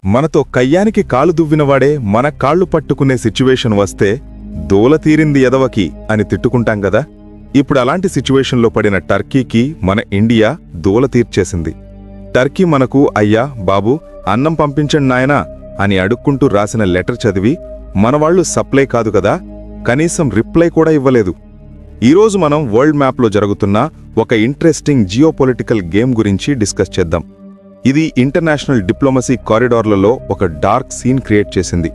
మనతో కయ్యానికి కాలు దువ్వినవాడే మన కాళ్లు పట్టుకునే సిచ్యువేషన్ వస్తే దోల తీరింది ఎదవకి అని తిట్టుకుంటాం గదా. ఇప్పుడు అలాంటి సిచ్యువేషన్లో పడిన టర్కీకి మన ఇండియా దోల తీర్చేసింది. టర్కీ మనకు అయ్యా బాబూ అన్నం పంపించండి నాయనా అని అడుక్కుంటూ రాసిన లెటర్ చదివి మనవాళ్లు సప్లై కాదు కదా, కనీసం రిప్లై కూడా ఇవ్వలేదు. ఈరోజు మనం వరల్డ్ మ్యాప్లో జరుగుతున్న ఒక ఇంట్రెస్టింగ్ జియోపొలిటికల్ గేమ్ గురించి డిస్కస్ చేద్దాం. ఇది ఇంటర్నేషనల్ డిప్లొమసీ కారిడార్లలో ఒక డార్క్ సీన్ క్రియేట్ చేసింది.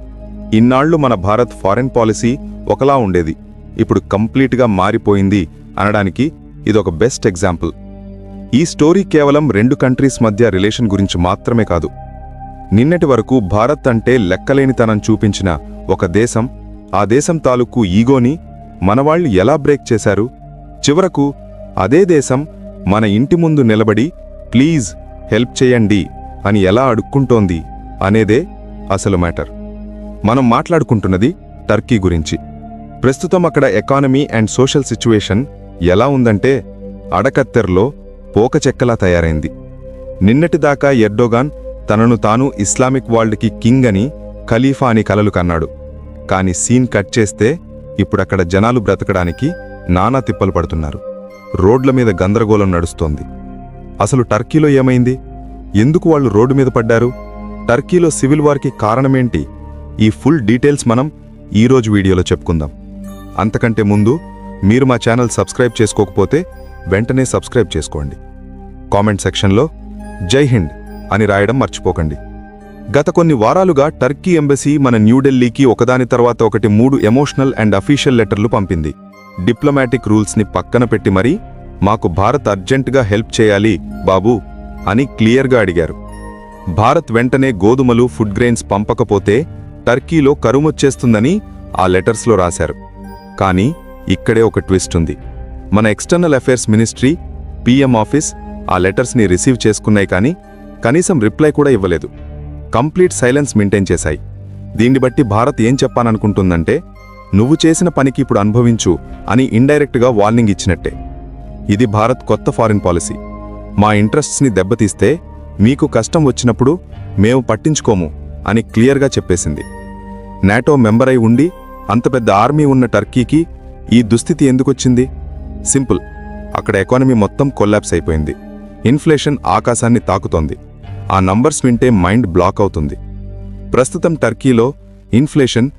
ఇన్నాళ్లు మన భారత్ ఫారెన్ పాలసీ ఒకలా ఉండేది, ఇప్పుడు కంప్లీట్గా మారిపోయింది అనడానికి ఇదొక బెస్ట్ ఎగ్జాంపుల్. ఈ స్టోరీ కేవలం రెండు కంట్రీస్ మధ్య రిలేషన్ గురించి మాత్రమే కాదు. నిన్నటి వరకు భారత్ అంటే లెక్కలేనితనం చూపించిన ఒక దేశం, ఆ దేశం తాలూకు ఈగోని మనవాళ్లు ఎలా బ్రేక్ చేశారు, చివరకు అదే దేశం మన ఇంటి ముందు నిలబడి ప్లీజ్ హెల్ప్ చేయండి అని ఎలా అడుక్కుంటోంది అనేదే అసలు మ్యాటర్. మనం మాట్లాడుకుంటున్నది టర్కీ గురించి. ప్రస్తుతం అక్కడ ఎకానమీ అండ్ సోషల్ సిచ్యువేషన్ ఎలా ఉందంటే అడకత్తెరలో పోకచెక్కలా తయారైంది. నిన్నటిదాకా ఎర్డోగాన్ తనను తాను ఇస్లామిక్ వరల్డ్కి కింగ్ అని, ఖలీఫా అని కలలు కన్నాడు. కాని సీన్ కట్ చేస్తే ఇప్పుడక్కడ జనాలు బ్రతకడానికి నానా తిప్పలు పడుతున్నారు. రోడ్ల మీద గందరగోళం నడుస్తోంది. అసలు టర్కీలో ఏమైంది? ఎందుకు వాళ్ళు రోడ్డు మీద పడ్డారు? టర్కీలో సివిల్ వార్కి కారణమేంటి? ఈ ఫుల్ డీటెయిల్స్ మనం ఈరోజు వీడియోలో చెప్పుకుందాం. అంతకంటే ముందు మీరు మా ఛానల్ సబ్స్క్రైబ్ చేసుకోకపోతే వెంటనే సబ్స్క్రైబ్ చేసుకోండి. కామెంట్ సెక్షన్లో జై హింద్ అని రాయడం మర్చిపోకండి. గత కొన్ని వారాలుగా టర్కీ ఎంబసీ మన న్యూఢిల్లీకి ఒకదాని తర్వాత ఒకటి 3 ఎమోషనల్ అండ్ అఫీషియల్ లెటర్లు పంపింది. డిప్లొమాటిక్ రూల్స్ని పక్కన పెట్టి మరీ మాకు భారత్ అర్జెంటుగా హెల్ప్ చేయాలి బాబూ అని క్లియర్గా అడిగారు. భారత్ వెంటనే గోధుమలు, ఫుడ్ గ్రెయిన్స్ పంపకపోతే టర్కీలో కరుమొచ్చేస్తుందని ఆ లెటర్స్లో రాశారు. కానీ ఇక్కడే ఒక ట్విస్ట్ ఉంది. మన external affairs ministry, PM office ఆ లెటర్స్ని రిసీవ్ చేసుకున్నాయి, కానీ కనీసం రిప్లై కూడా ఇవ్వలేదు. కంప్లీట్ సైలెన్స్ మెయింటైన్ చేశాయి. దీన్ని బట్టి భారత్ ఏం చెప్పాలనుకుంటుందంటే, నువ్వు చేసిన పనికి ఇప్పుడు అనుభవించు అని ఇండైరెక్ట్గా వార్నింగ్ ఇచ్చినట్టే. ఇది భారత్ కొత్త ఫారిన్ పాలసీ. మా ఇంట్రెస్ట్స్ని దెబ్బతీస్తే మీకు కష్టం వచ్చినప్పుడు మేము పట్టించుకోము అని క్లియర్గా చెప్పేసింది. నాటో మెంబర్ అయి ఉండి అంత పెద్ద ఆర్మీ ఉన్న టర్కీకి ఈ దుస్థితి ఎందుకొచ్చింది? సింపుల్, అక్కడ ఎకానమీ మొత్తం కొల్లాప్స్ అయిపోయింది. ఇన్ఫ్లేషన్ ఆకాశాన్ని తాకుతోంది. ఆ నంబర్స్ వింటే మైండ్ బ్లాక్ అవుతుంది. ప్రస్తుతం టర్కీలో ఇన్ఫ్లేషన్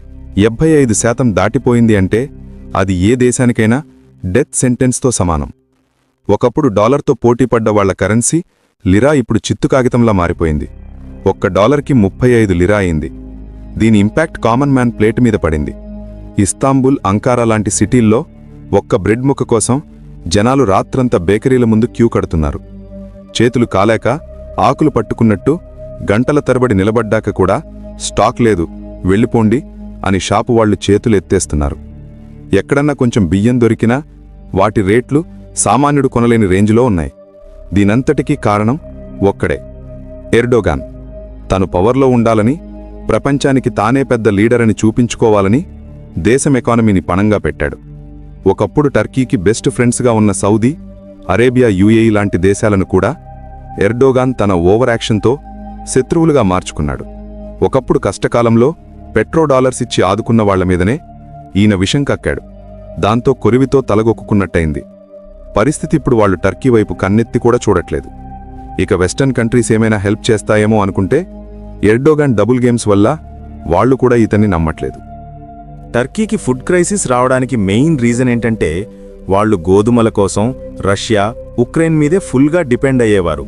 75% దాటిపోయింది అంటే అది ఏ దేశానికైనా డెత్ సెంటెన్స్తో సమానం. ఒకప్పుడు డాలర్తో పోటీపడ్డ వాళ్ల కరెన్సీ లిరా ఇప్పుడు చిత్తు కాగితంలా మారిపోయింది. $1కి 35 లిరా అయింది. దీని ఇంపాక్ట్ కామన్ మ్యాన్ ప్లేట్ మీద పడింది. ఇస్తాంబుల్, అంకారా లాంటి సిటీల్లో ఒక్క బ్రెడ్ ముక్క కోసం జనాలు రాత్రంతా బేకరీల ముందు క్యూ కడుతున్నారు. చేతులు కాలేక ఆకులు పట్టుకున్నట్టు గంటల తరబడి నిలబడ్డాక కూడా స్టాక్ లేదు, వెళ్ళిపోండి అని షాపు వాళ్లు చేతులు ఎత్తేస్తున్నారు. ఎక్కడన్నా కొంచెం బియ్యం దొరికినా వాటి రేట్లు సామాన్యుడు కొనలేని రేంజ్లో ఉన్నాయి. దీనంతటికీ కారణం ఒక్కడే, ఎర్డోగాన్. తను పవర్లో ఉండాలని, ప్రపంచానికి తానే పెద్ద లీడర్ అని చూపించుకోవాలని దేశం ఎకానమీని పణంగా పెట్టాడు. ఒకప్పుడు టర్కీకి బెస్ట్ ఫ్రెండ్స్గా ఉన్న సౌదీ అరేబియా, UAE లాంటి దేశాలను కూడా ఎర్డోగాన్ తన ఓవర్ యాక్షన్తో శత్రువులుగా మార్చుకున్నాడు. ఒకప్పుడు కష్టకాలంలో $1 ఇచ్చి ఆదుకున్న వాళ్ల మీదనే ఈయన విషం కక్కాడు. దాంతో కొరివితో తలగొక్కున్నట్టయింది. పరిస్థితి ఇప్పుడు వాళ్ళు టర్కీ వైపు కన్నెత్తి కూడా చూడట్లేదు. ఇక వెస్టర్న్ కంట్రీస్ ఏమైనా హెల్ప్ చేస్తాయేమో అనుకుంటే ఎర్డోగాన్ డబుల్ గేమ్స్ వల్ల వాళ్లు కూడా ఇతన్ని నమ్మట్లేదు. టర్కీకి ఫుడ్ క్రైసిస్ రావడానికి మెయిన్ రీజన్ ఏంటంటే, వాళ్లు గోధుమల కోసం రష్యా, ఉక్రెయిన్ మీదే ఫుల్గా డిపెండ్ అయ్యేవారు.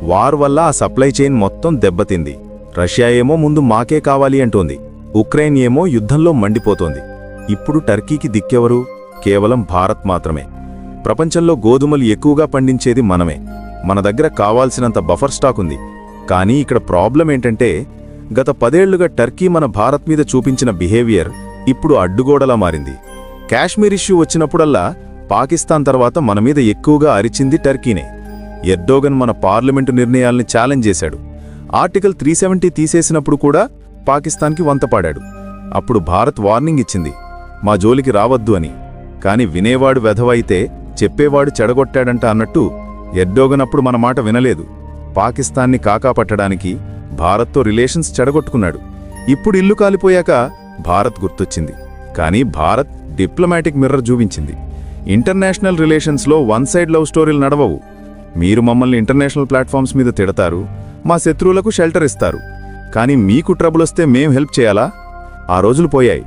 వార్ వల్ల ఆ సప్లై చైన్ మొత్తం దెబ్బతింది. రష్యా ఏమో ముందు మాకే కావాలి అంటోంది, ఉక్రెయిన్ ఏమో యుద్ధంలో మండిపోతోంది. ఇప్పుడు టర్కీకి దిక్కెవరు? కేవలం భారత్ మాత్రమే. ప్రపంచంలో గోధుమలు ఎక్కువగా పండించేది మనమే. మన దగ్గర కావాల్సినంత బఫర్ స్టాక్ ఉంది. కానీ ఇక్కడ ప్రాబ్లం ఏంటంటే, గత 10 ఏళ్లుగా టర్కీ మన భారత్ మీద చూపించిన బిహేవియర్ ఇప్పుడు అడ్డుగోడలా మారింది. కాశ్మీర్ ఇష్యూ వచ్చినప్పుడల్లా పాకిస్తాన్ తర్వాత మన మీద ఎక్కువగా అరిచింది టర్కీనే. ఎర్డోగన్ మన పార్లమెంటు నిర్ణయాల్ని ఛాలెంజ్ చేశాడు. ఆర్టికల్ 370 తీసేసినప్పుడు కూడా పాకిస్తాన్కి వంతపాడాడు. అప్పుడు భారత్ వార్నింగ్ ఇచ్చింది, మా జోలికి రావద్దు అని. కాని వినేవాడు వెధవైతే చెప్పేవాడు చెడగొట్టాడంట అన్నట్టు ఎర్డోగన్ అప్పుడు మన మాట వినలేదు. పాకిస్తాన్ని కాకాపట్టడానికి భారత్తో రిలేషన్స్ చెడగొట్టుకున్నాడు. ఇప్పుడు ఇల్లు కాలిపోయాక భారత్ గుర్తొచ్చింది. కానీ భారత్ డిప్లొమాటిక్ మిర్రర్ చూపించింది. ఇంటర్నేషనల్ రిలేషన్స్లో వన్ సైడ్ లవ్ స్టోరీలు నడవవు. మీరు మమ్మల్ని ఇంటర్నేషనల్ ప్లాట్ఫామ్స్ మీద తిడతారు, మా శత్రువులకు షెల్టర్ ఇస్తారు, కానీ మీకు ట్రబుల్ వస్తే మేం హెల్ప్ చేయాలా? ఆ రోజులు పోయాయి.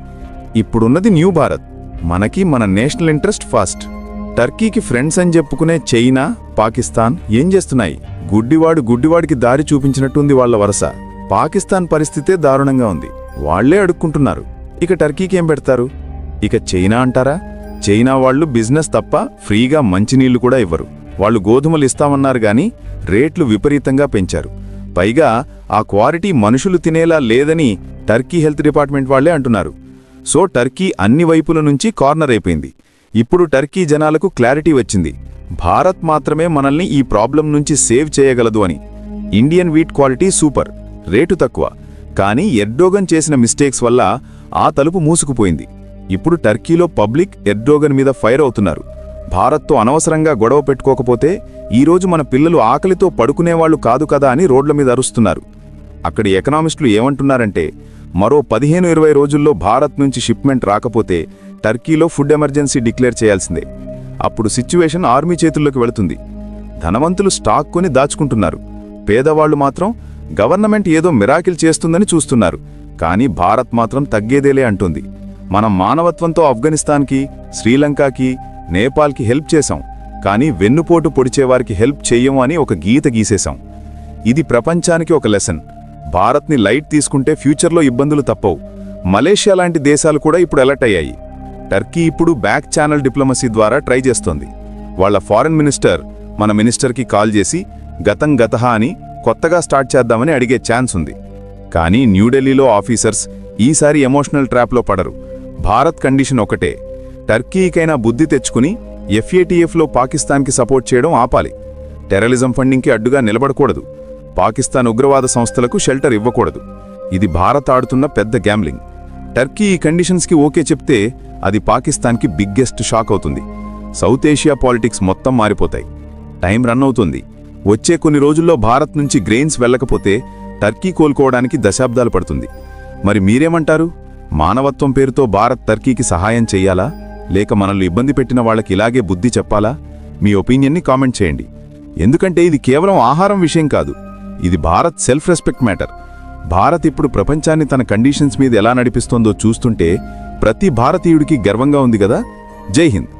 ఇప్పుడున్నది న్యూ భారత్. మనకి మన నేషనల్ ఇంట్రెస్ట్ ఫస్ట్. టర్కీకి ఫ్రెండ్స్ అని చెప్పుకునే చైనా, పాకిస్తాన్ ఏం చేస్తున్నాయి? గుడ్డివాడికి దారి చూపించినట్టుంది వాళ్ల వరస. పాకిస్తాన్ పరిస్థితే దారుణంగా ఉంది. వాళ్లే అడుక్కుంటున్నారు. ఇక టర్కీకి ఏం పెడతారు? ఇక చైనా అంటారా? చైనా వాళ్లు బిజినెస్ తప్ప ఫ్రీగా మంచినీళ్లు కూడా ఇవ్వరు. వాళ్లు గోధుమలు ఇస్తామన్నారు గాని రేట్లు విపరీతంగా పెంచారు. పైగా ఆ క్వాలిటీ మనుషులు తినేలా లేదని టర్కీ హెల్త్ డిపార్ట్మెంట్ వాళ్లే అంటున్నారు. సో టర్కీ అన్ని వైపుల నుంచి కార్నర్ అయిపోయింది. ఇప్పుడు టర్కీ జనాలకు క్లారిటీ వచ్చింది. భారత్ మాత్రమే మనల్ని ఈ ప్రాబ్లం నుంచి సేవ్ చేయగలదు అని. Indian wheat quality super, rate తక్కువ. కానీ ఎర్డోగన్ చేసిన మిస్టేక్స్ వల్ల ఆ తలుపు మూసుకుపోయింది. ఇప్పుడు టర్కీలో పబ్లిక్ ఎర్డోగన్ మీద ఫైర్ అవుతున్నారు. భారత్తో అనవసరంగా గొడవ పెట్టుకోకపోతే ఈరోజు మన పిల్లలు ఆకలితో పడుకునేవాళ్లు కాదు కదా అని రోడ్ల మీద అరుస్తున్నారు. అక్కడి ఎకనామిస్టులు ఏమంటున్నారంటే మరో 15-20 రోజుల్లో భారత్ నుంచి షిప్మెంట్ రాకపోతే టర్కీలో ఫుడ్ ఎమర్జెన్సీ డిక్లేర్ చేయాల్సిందే. అప్పుడు సిచ్యువేషన్ ఆర్మీ చేతుల్లోకి వెళుతుంది. ధనవంతులు స్టాక్ కొని దాచుకుంటున్నారు. పేదవాళ్లు మాత్రం గవర్నమెంట్ ఏదో మిరాకిల్ చేస్తుందని చూస్తున్నారు. కానీ భారత్ మాత్రం తగ్గేదేలే అంటుంది. మనం మానవత్వంతో ఆఫ్ఘనిస్తాన్కి, శ్రీలంకకి, నేపాల్కి హెల్ప్ చేశాం. కానీ వెన్నుపోటు పొడిచేవారికి హెల్ప్ చెయ్యము అని ఒక గీత గీసేశాం. ఇది ప్రపంచానికి ఒక లెసన్. భారత్ని లైట్ తీసుకుంటే ఫ్యూచర్లో ఇబ్బందులు తప్పవు. మలేషియా లాంటి దేశాలు కూడా ఇప్పుడు అలర్ట్ అయ్యాయి. టర్కీ ఇప్పుడు బ్యాక్ ఛానల్ డిప్లొమసీ ద్వారా ట్రై చేస్తోంది. వాళ్ల ఫారెన్ మినిస్టర్ మన మినిస్టర్కి కాల్ చేసి గతం గతహ అని కొత్తగా స్టార్ట్ చేద్దామని అడిగే ఛాన్స్ ఉంది. కానీ న్యూఢిల్లీలో ఆఫీసర్స్ ఈసారి ఎమోషనల్ ట్రాప్లో పడరు. భారత్ కండిషన్ ఒకటే, టర్కీకైనా బుద్ధి తెచ్చుకుని FATFలో పాకిస్తాన్కి సపోర్ట్ చేయడం ఆపాలి. టెర్రరిజం ఫండింగ్కి అడ్డుగా నిలబడకూడదు. పాకిస్తాన్ ఉగ్రవాద సంస్థలకు షెల్టర్ ఇవ్వకూడదు. ఇది భారత్ ఆడుతున్న పెద్ద గ్యాంబ్లింగ్. టర్కీ ఈ కండిషన్స్కి ఓకే చెప్తే అది పాకిస్తాన్కి బిగ్గెస్ట్ షాక్ అవుతుంది. సౌత్ ఏషియా పాలిటిక్స్ మొత్తం మారిపోతాయి. టైం రన్ అవుతుంది. వచ్చే కొన్ని రోజుల్లో భారత్ నుంచి గ్రెయిన్స్ వెళ్ళకపోతే టర్కీ కోలుకోవడానికి దశాబ్దాలు పడుతుంది. మరి మీరేమంటారు? మానవత్వం పేరుతో భారత్ టర్కీకి సహాయం చెయ్యాలా, లేక మనల్ని ఇబ్బంది పెట్టిన వాళ్ళకి ఇలాగే బుద్ధి చెప్పాలా? మీ ఒపీనియన్ని కామెంట్ చేయండి. ఎందుకంటే ఇది కేవలం ఆహారం విషయం కాదు, ఇది Bharat self respect matter. Bharat ఇప్పుడు ప్రపంచాన్ని తన కండిషన్స్ మీద ఎలా నడిపిస్తోందో చూస్తుంటే ప్రతి భారతీయుడికి గర్వంగా ఉంది కదా. జై హింద్.